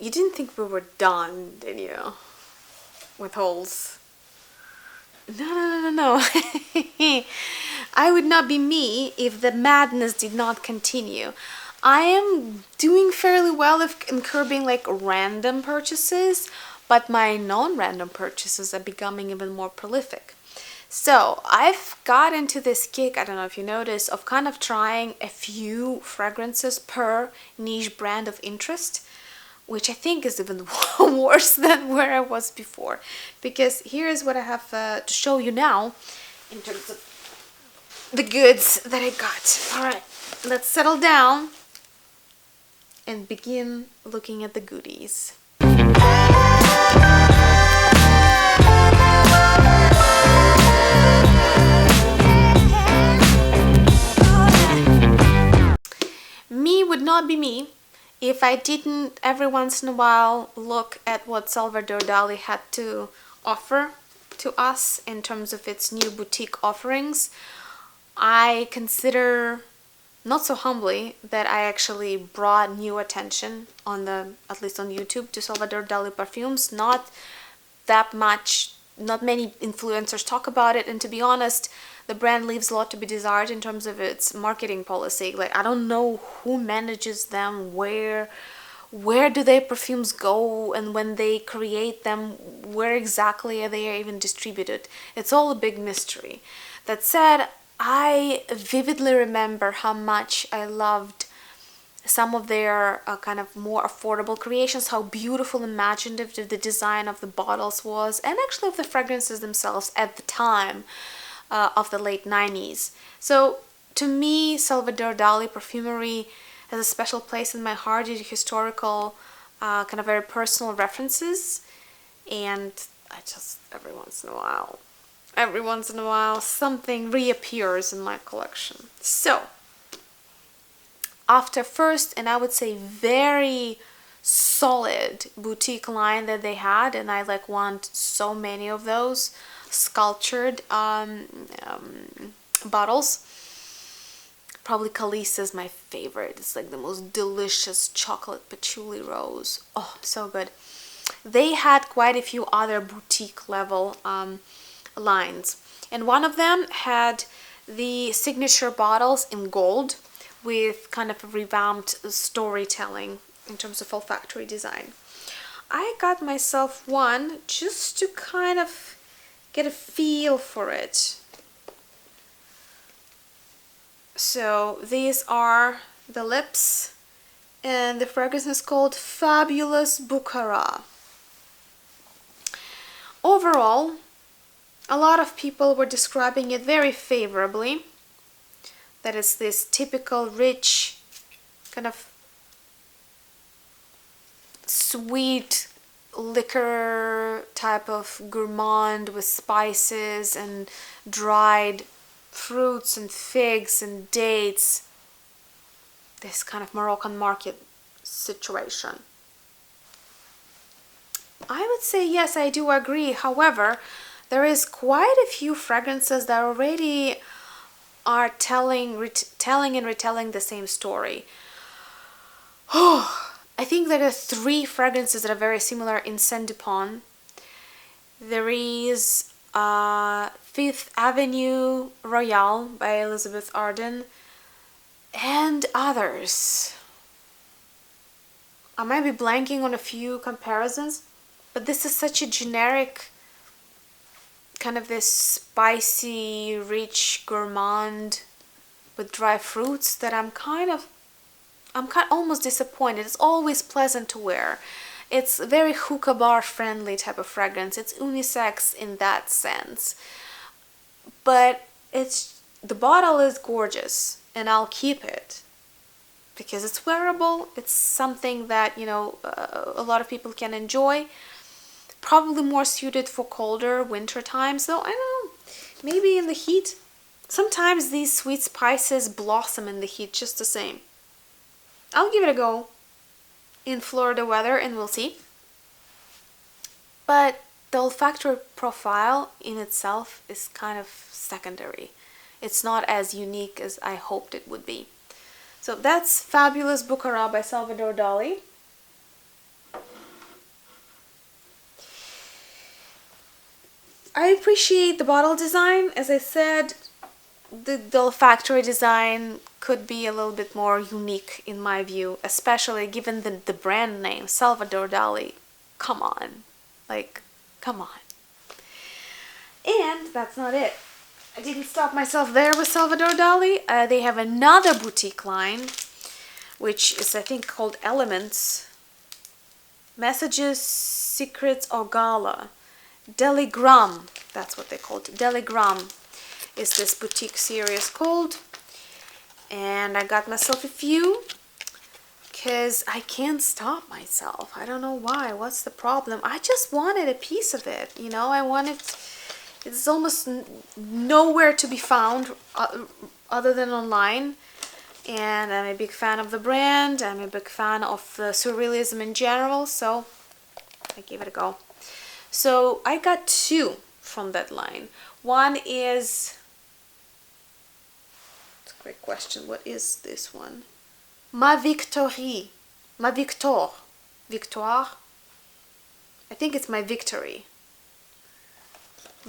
You didn't think we were done, did you? With holes. No. I would not be me if the madness did not continue. I am doing fairly well in curbing like random purchases, but my non-random purchases are becoming even more prolific. So I've got into this kick, I don't know if you noticed, of kind of trying a few fragrances per niche brand of interest, which I think is even worse than where I was before. Because here's what I have to show you now in terms of the goods that I got. Alright, let's settle down and begin looking at the goodies. Me would not be me if I didn't every once in a while look at what Salvador Dali had to offer to us in terms of its new boutique offerings. I consider, not so humbly, that I actually brought new attention on at least on YouTube, to Salvador Dali perfumes. Not many influencers talk about it, and to be honest, the brand leaves a lot to be desired in terms of its marketing policy. Like, I don't know who manages them, where do their perfumes go, and when they create them, where exactly are they even distributed. It's all a big mystery. That said, I vividly remember how much I loved some of their kind of more affordable creations, how beautiful and imaginative the design of the bottles was, and actually of the fragrances themselves at the time of the late 90s. So to me, Salvador Dali perfumery has a special place in my heart due to historical, kind of very personal references, and I just, every once in a while, something reappears in my collection. So, after first, and I would say very solid boutique line that they had, and I like want so many of those sculptured bottles. Probably Calice is my favorite. It's like the most delicious chocolate patchouli rose. Oh, so good. They had quite a few other boutique level lines, and one of them had the signature bottles in gold with kind of a revamped storytelling in terms of olfactory design. I got myself one just to kind of get a feel for it. So these are the lips, and the fragrance is called Fabulous Bukhara. Overall, a lot of people were describing it very favorably. That is this typical rich, kind of sweet liquor type of gourmand with spices and dried fruits and figs and dates. This kind of Moroccan market situation. I would say yes, I do agree. However, there is quite a few fragrances that already are telling and retelling the same story. Oh, I think there are 3 fragrances that are very similar in Saint Dupont. There is Fifth Avenue Royale by Elizabeth Arden, and others. I might be blanking on a few comparisons, but this is such a generic kind of this spicy, rich gourmand with dry fruits that I'm kind of almost disappointed. It's always pleasant to wear. It's very hookah bar friendly type of fragrance. It's unisex in that sense. But the bottle is gorgeous, and I'll keep it because it's wearable. It's something that, you know, a lot of people can enjoy. Probably more suited for colder winter times, though I don't know, maybe in the heat. Sometimes these sweet spices blossom in the heat just the same. I'll give it a go in Florida weather and we'll see. But the olfactory profile in itself is kind of secondary. It's not as unique as I hoped it would be. So that's Fabulous Bukhara by Salvador Dali. I appreciate the bottle design. As I said, the olfactory design could be a little bit more unique in my view, especially given the brand name, Salvador Dali. Come on. Like, come on. And that's not it. I didn't stop myself there with Salvador Dali. They have another boutique line, which is I think called Elements. Messages, Secrets, or Gala. Deligram, that's what they called it. Deligram is this boutique series called. And I got myself a few because I can't stop myself. I don't know why. What's the problem? I just wanted a piece of it, you know. I wanted... It's almost nowhere to be found other than online. And I'm a big fan of the brand. I'm a big fan of surrealism in general. So I gave it a go. So I got two from that line. One is... It's a great question. What is this one? Ma Victorie. Ma Victor. Victoire. I think it's My Victory.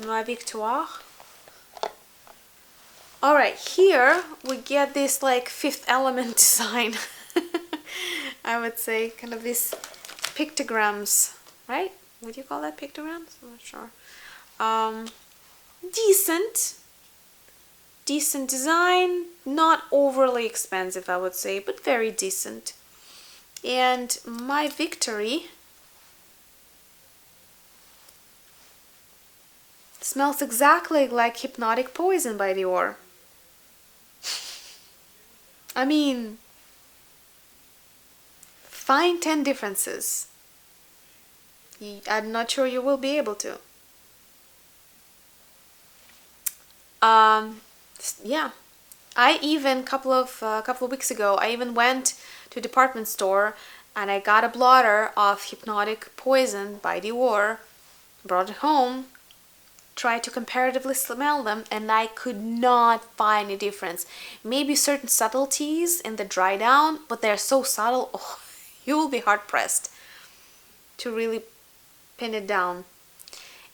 Ma Victoire. Alright, here we get this like Fifth Element design. I would say kind of these pictograms, right? Would you call that pictograms? I'm not sure. Decent design, not overly expensive I would say, but very decent. And My Victory smells exactly like Hypnotic Poison by Dior. I mean, find 10 differences. I'm not sure you will be able to. Yeah, I even couple of weeks ago, I even went to a department store and I got a blotter of Hypnotic Poison by Dior, brought it home, tried to comparatively smell them, and I could not find a difference. Maybe certain subtleties in the dry down, but they're so subtle, oh, you will be hard pressed to really pin it down.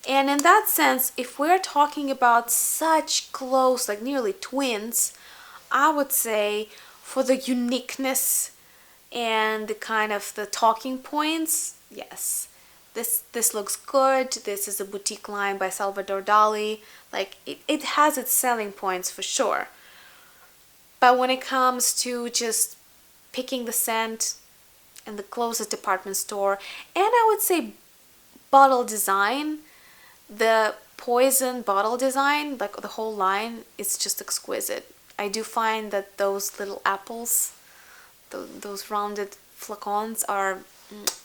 And in that sense, if we're talking about such close, like nearly twins, I would say for the uniqueness and the kind of the talking points, yes. This looks good. This is a boutique line by Salvador Dali. Like, it has its selling points for sure. But when it comes to just picking the scent in the closest department store, and I would say bottle design, the Poison bottle design, like the whole line, is just exquisite. I do find that those little apples, those rounded flacons are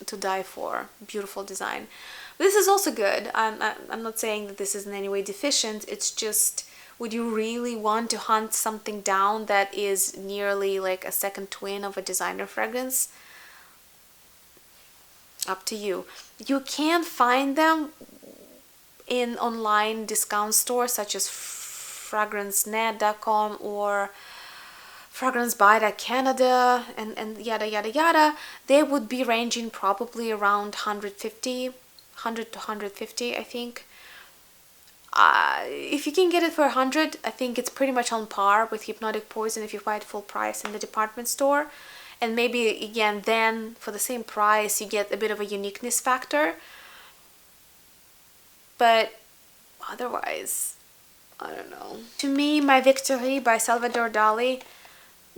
to die for. Beautiful design. This is also good. I'm not saying that this is in any way deficient. It's just, would you really want to hunt something down that is nearly like a second twin of a designer fragrance? Up to you. You can find them in online discount stores such as fragrancenet.com or fragrancebuy.canada and yada yada yada. They would be ranging probably around 100 to 150, I think. If you can get it for 100, I think it's pretty much on par with Hypnotic Poison if you buy it full price in the department store. And maybe again then for the same price you get a bit of a uniqueness factor. But otherwise, I don't know. To me, My Victory by Salvador Dali,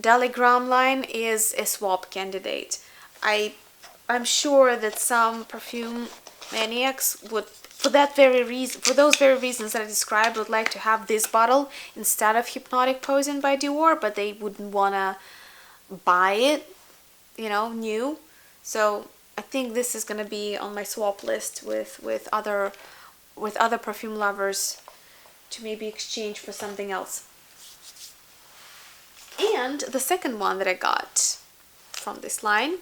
Daligram line is a swap candidate. I'm sure that some perfume maniacs would, for those very reasons that I described, would like to have this bottle instead of Hypnotic Poison by Dior, but they wouldn't wanna buy it, you know, new. So I think this is gonna be on my swap list with other perfume lovers to maybe exchange for something else. And the second one that I got from this line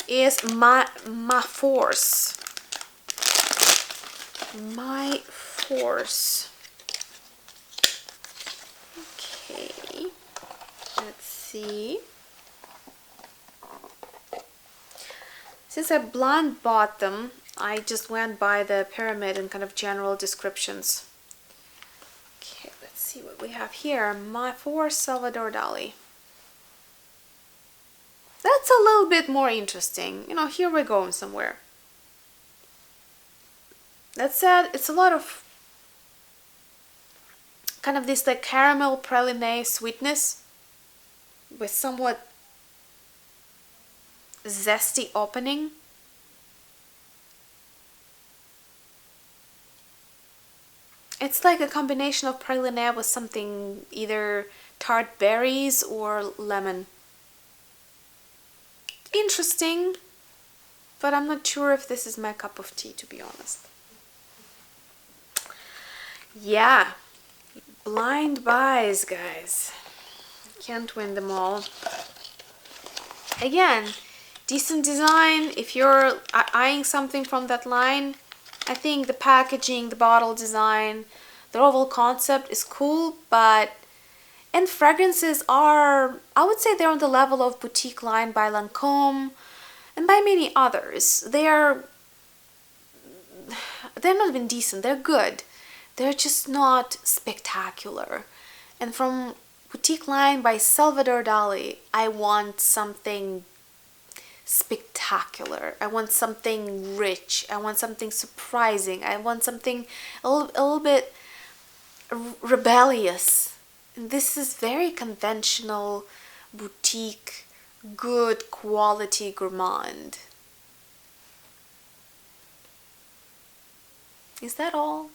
is My Force. My Force. Okay, let's see. Since I blind bought them, I just went by the pyramid and kind of general descriptions. Okay, let's see what we have here. For Salvador Dali. That's a little bit more interesting. You know, here we're going somewhere. That said, it's a lot of kind of this like caramel praline sweetness with somewhat zesty opening. It's like a combination of praline with something either tart berries or lemon. Interesting, but I'm not sure if this is my cup of tea, to be honest. Yeah, blind buys, guys. Can't win them all. Again, decent design. If you're eyeing something from that line, I think the packaging, the bottle design, the overall concept is cool, and fragrances are, I would say they're on the level of boutique line by Lancome and by many others. They're not even decent, they're good. They're just not spectacular. And from boutique line by Salvador Dali, I want something spectacular. I want something rich. I want something surprising. I want something a little bit rebellious. And this is very conventional, boutique, good quality gourmand. Is that all?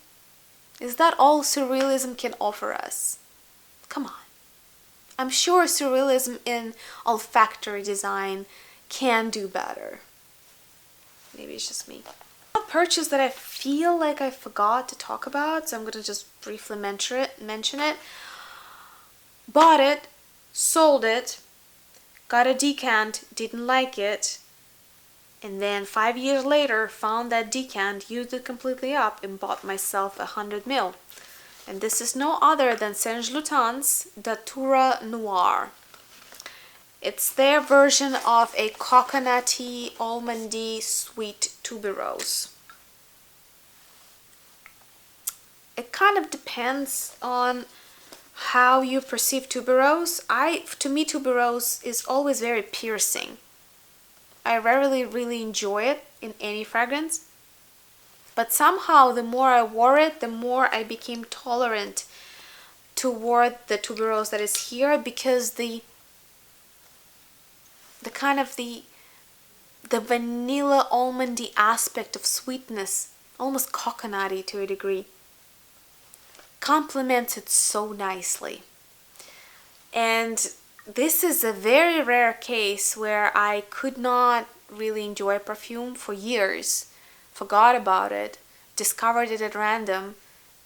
Is that all surrealism can offer us? Come on. I'm sure surrealism in olfactory design can do better. Maybe it's just me. A purchase that I feel like I forgot to talk about, so I'm going to just briefly mention it. Bought it, sold it, got a decant, didn't like it, and then 5 years later found that decant, used it completely up, and bought myself 100 ml. And this is no other than Saint Louis Datura Noir. It's their version of a coconutty, almondy, sweet tuberose. It kind of depends on how you perceive tuberose. To me, tuberose is always very piercing. I rarely really enjoy it in any fragrance. But somehow, the more I wore it, the more I became tolerant toward the tuberose that is here, because the kind of the vanilla almondy aspect of sweetness, almost coconutty to a degree, complements it so nicely. And this is a very rare case where I could not really enjoy perfume for years, forgot about it, discovered it at random,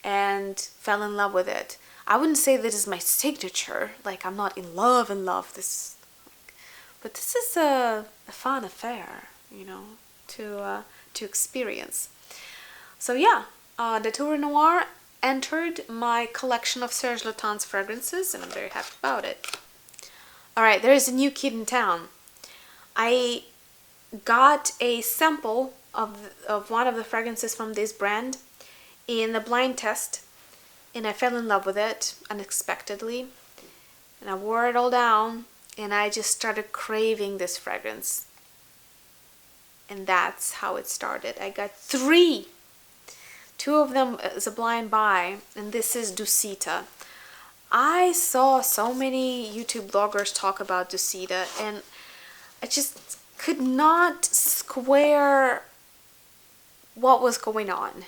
and fell in love with it. I wouldn't say this is my signature, like I'm not in love, but this is a fun affair, to experience. So yeah, the Datura Noir entered my collection of Serge Lutens fragrances, and I'm very happy about it. Alright, there is a new kid in town. I got a sample of one of the fragrances from this brand in a blind test, and I fell in love with it unexpectedly, and I wore it all down, and I just started craving this fragrance, and that's how it started. I got 3. 2 of them is a blind buy, and this is Douceur. I saw so many YouTube bloggers talk about Douceur, and I just could not square what was going on.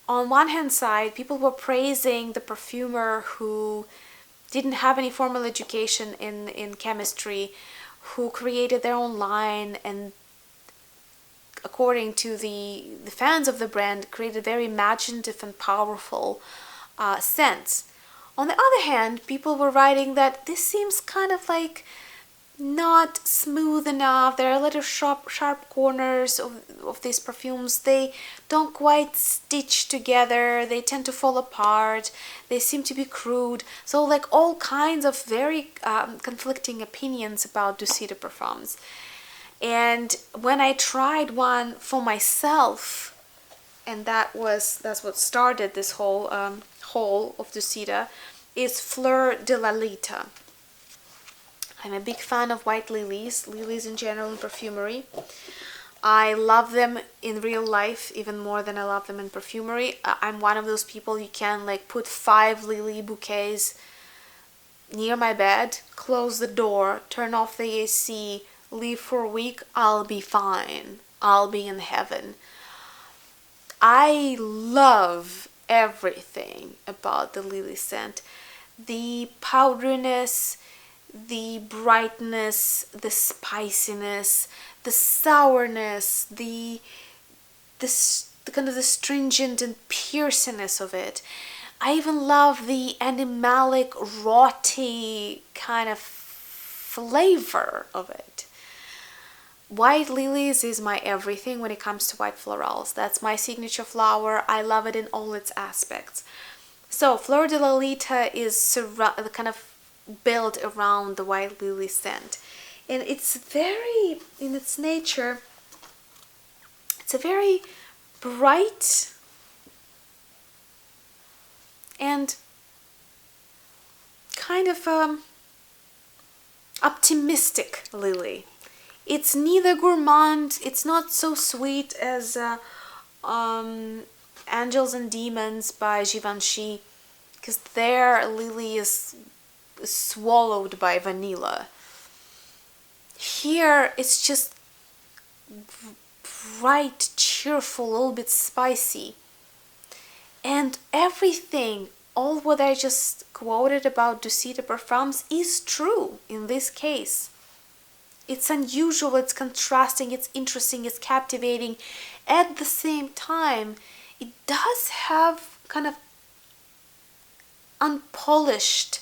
On one hand side, people were praising the perfumer who didn't have any formal education in chemistry, who created their own line, and according to the fans of the brand, created very imaginative and powerful scents. On the other hand, people were writing that this seems kind of like not smooth enough. There are little sharp corners of these perfumes. They don't quite stitch together. They tend to fall apart. They seem to be crude. So like all kinds of very conflicting opinions about Douceur perfumes. And when I tried one for myself, and that's what started this whole haul of Douceur, is Fleur de Lalita. I'm a big fan of white lilies in general in perfumery. I love them in real life even more than I love them in perfumery. I'm one of those people, you can like put 5 lily bouquets near my bed, close the door, turn off the AC, leave for a week, I'll be fine. I'll be in heaven. I love everything about the lily scent. The powderiness, the brightness, the spiciness, the sourness, the kind of the stringent and piercingness of it. I even love the animalic, rotty kind of flavor of it. White lilies is my everything when it comes to white florals. That's my signature flower. I love it in all its aspects. So Fleur de Lalita is kind of built around the white lily scent. And it's very, in its nature, it's a very bright and kind of optimistic lily. It's neither gourmand, it's not so sweet as Angels and Demons by Givenchy, because their lily is swallowed by vanilla. Here it's just bright, cheerful, a little bit spicy. And everything, all what I just quoted about Douceur Perfumes is true in this case. It's unusual, it's contrasting, it's interesting, it's captivating. At the same time, it does have kind of unpolished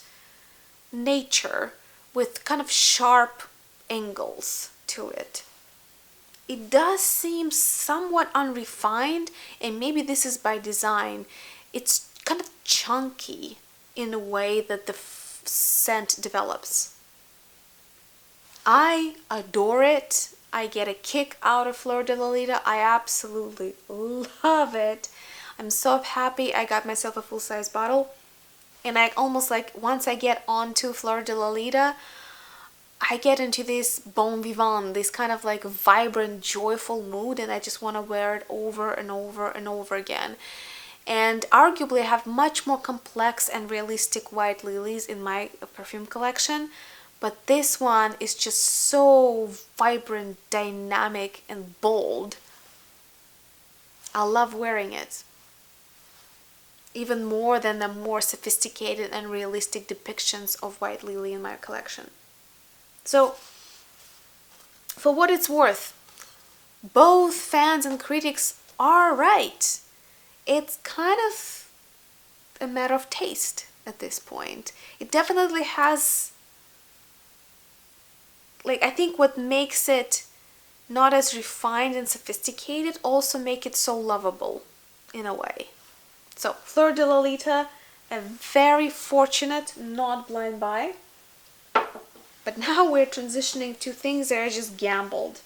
nature with kind of sharp angles to it. It does seem somewhat unrefined, and maybe this is by design. It's kind of chunky in a way that the scent develops. I adore it. I get a kick out of Fleur de Lalita. I absolutely love it. I'm so happy I got myself a full-size bottle. And I almost like, once I get onto Fleur de Lalita, I get into this bon vivant, this kind of like vibrant, joyful mood, and I just want to wear it over and over and over again. And arguably I have much more complex and realistic white lilies in my perfume collection, but this one is just so vibrant, dynamic, and bold. I love wearing it. Even more than the more sophisticated and realistic depictions of white lily in my collection. So, for what it's worth, both fans and critics are right. It's kind of a matter of taste at this point. It definitely has, like, I think what makes it not as refined and sophisticated also make it so lovable in a way. So, Fleur de Lalita, a very fortunate, not blind buy. But now we're transitioning to things that I just gambled.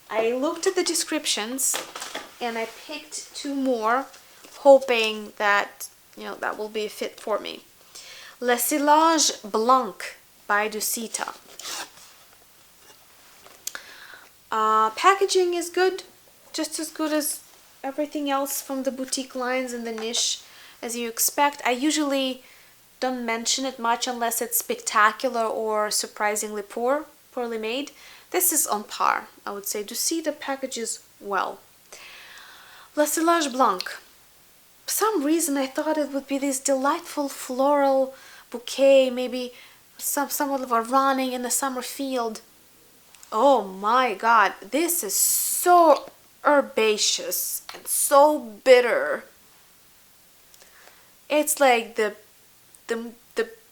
I looked at the descriptions and I picked 2 more, hoping that, that will be a fit for me. Le Sillage Blanc by Douceur. Packaging is good, just as good as everything else from the boutique lines and the niche, as you expect. I usually don't mention it much unless it's spectacular or surprisingly poorly made. This is on par, I would say. Douceur packages well. Le Sillage Blanc. For some reason I thought it would be this delightful floral bouquet, maybe somewhat of a running in the summer field. Oh my god, this is so herbaceous and so bitter. It's like the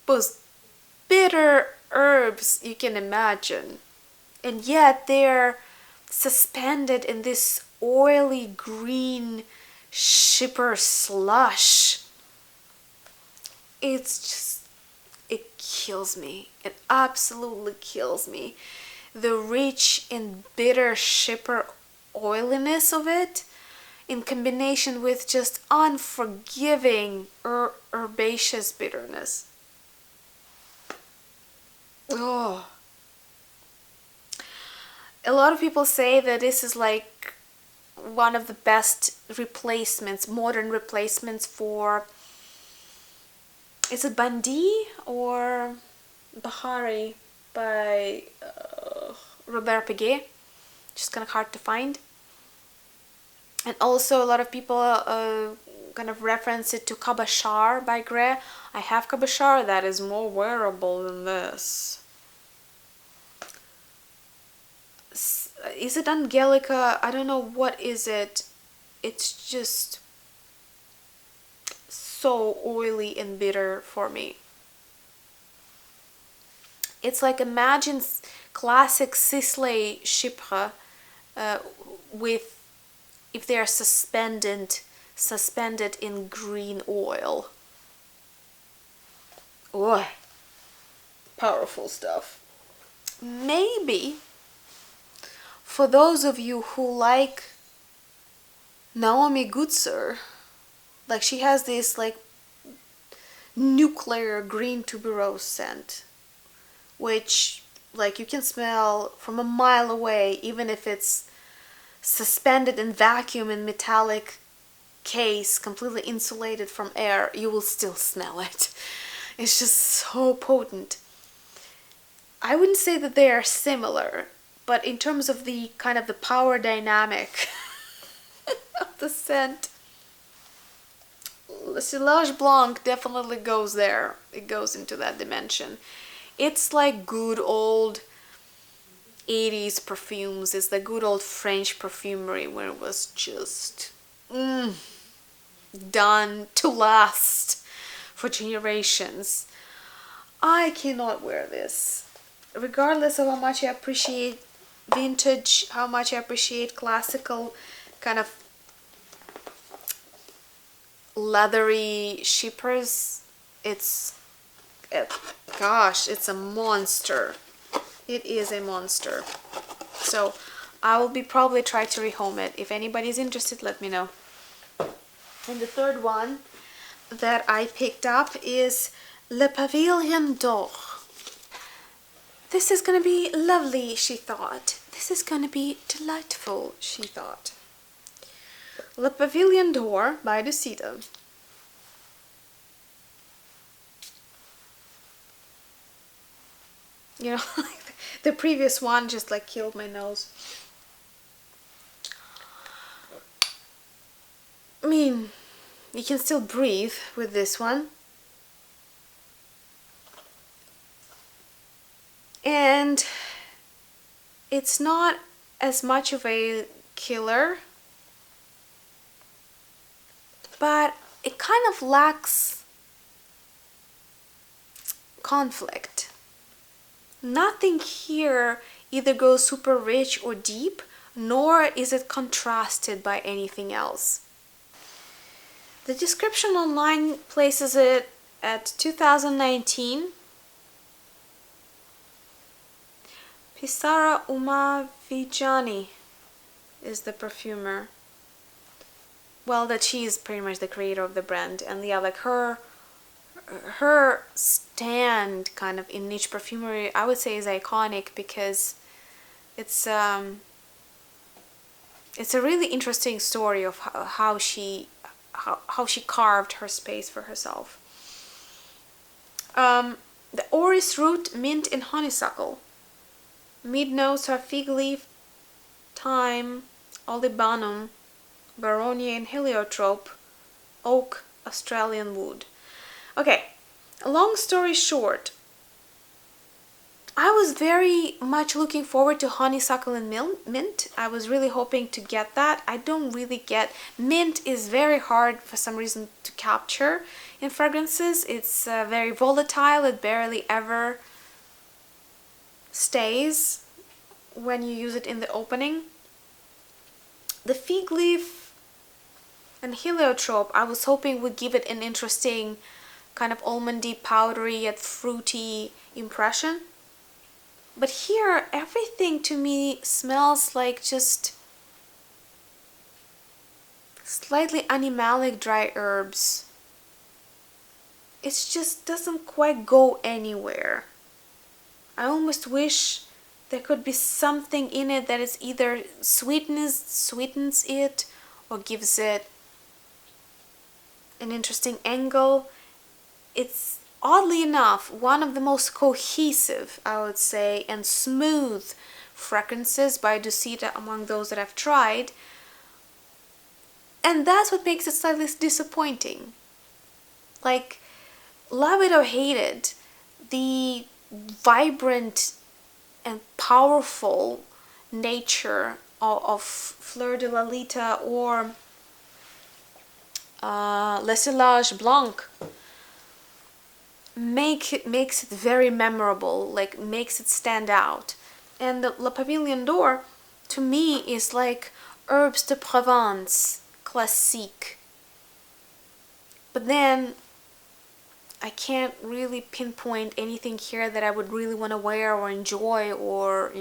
most bitter herbs you can imagine, and yet they're suspended in this oily green shipper slush. It's just, it kills me. It absolutely kills me. the rich and bitter shipper oiliness of it in combination with just unforgiving herbaceous bitterness. Oh. A lot of people say that this is like one of the best replacements, modern replacements for, is it Bandi or Bukhara by Robert Piguet? Just kind of hard to find. And also a lot of people kind of reference it to Cabochard by Gray. I have Cabochard that is more wearable than this. Is it Angelica? I don't know what is it. It's just so oily and bitter for me. It's like, imagine classic Sisley Chypre with, if they are suspended in green oil. Oh, powerful stuff. Maybe for those of you who like Naomi Goodsir, like she has this like nuclear green tuberose scent, which like you can smell from a mile away, even if it's suspended in vacuum in metallic case, completely insulated from air, you will still smell it. It's just so potent. I wouldn't say that they are similar, but in terms of the kind of the power dynamic of the scent, Le Silage Blanc definitely goes there. It goes into that dimension. It's like good old 80s perfumes. It's the good old French perfumery where it was just done to last for generations. I cannot wear this. Regardless of how much I appreciate vintage, how much I appreciate classical kind of leathery shippers, gosh, it's a monster. It is a monster. So I will be probably try to rehome it. If anybody's interested, let me know. And the third one that I picked up is Le Pavillon d'Or. This is gonna be lovely, she thought. This is gonna be delightful, she thought. Le Pavillon d'Or by Douceur. You know, the previous one just like killed my nose. I mean, you can still breathe with this one. And it's not as much of a killer, but it kind of lacks conflict. Nothing here either goes super rich or deep, nor is it contrasted by anything else. The description online places it at 2019. Pisara Umavijani is the perfumer. Well, that she is pretty much the creator of the brand, and yeah, like her stand kind of in niche perfumery, I would say, is iconic because it's a really interesting story of how she carved her space for herself. The orris root, mint, and honeysuckle. Mid notes are fig leaf, thyme, olibanum, baronia, and heliotrope, oak, Australian wood. Okay, long story short, I was very much looking forward to honeysuckle and mint. I was really hoping to get that. I don't really get... Mint is very hard for some reason to capture in fragrances. It's very volatile. It barely ever stays when you use it in the opening. The fig leaf and heliotrope, I was hoping would give it an interesting kind of almondy, powdery yet fruity impression. But here, everything to me smells like just slightly animalic dry herbs. It just doesn't quite go anywhere. I almost wish there could be something in it that is either sweetens it or gives it an interesting angle. It's oddly enough one of the most cohesive, I would say, and smooth fragrances by Douceur among those that I've tried. And that's what makes it slightly disappointing. Like, love it or hate it, the vibrant and powerful nature of Fleur de Lalita or Le Sillage Blanc makes it very memorable, like makes it stand out. And the Le Pavillon d'Or to me is like herbs de Provence classique. But then I can't really pinpoint anything here that I would really want to wear or enjoy or,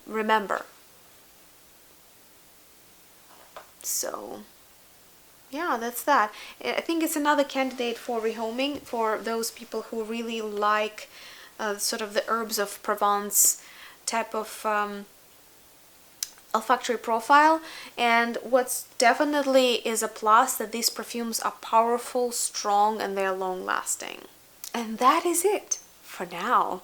remember. So, yeah, that's that. I think it's another candidate for rehoming for those people who really like sort of the herbs of Provence type of olfactory profile. And what's definitely is a plus that these perfumes are powerful, strong, and they're long lasting. And that is it for now.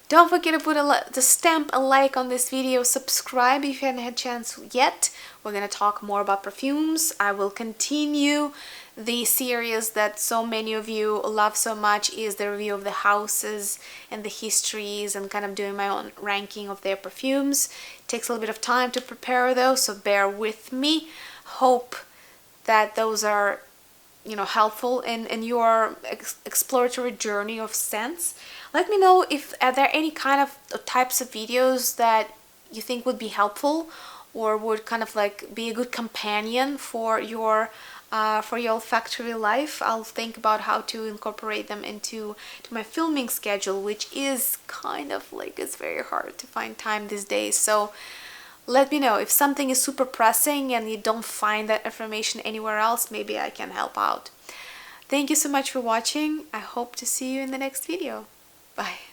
Don't forget to stamp a like on this video, subscribe if you haven't had a chance yet. We're going to talk more about perfumes. I will continue the series that so many of you love so much, is the review of the houses and the histories and kind of doing my own ranking of their perfumes. It takes a little bit of time to prepare those, so bear with me. Hope that those are helpful in your exploratory journey of scents. Let me know if are there any kind of types of videos that you think would be helpful or would kind of like be a good companion for your olfactory life. I'll think about how to incorporate them into my filming schedule, which is kind of like, it's very hard to find time these days. So let me know if something is super pressing and you don't find that information anywhere else. Maybe I can help out. Thank you so much for watching. I hope to see you in the next video. Bye.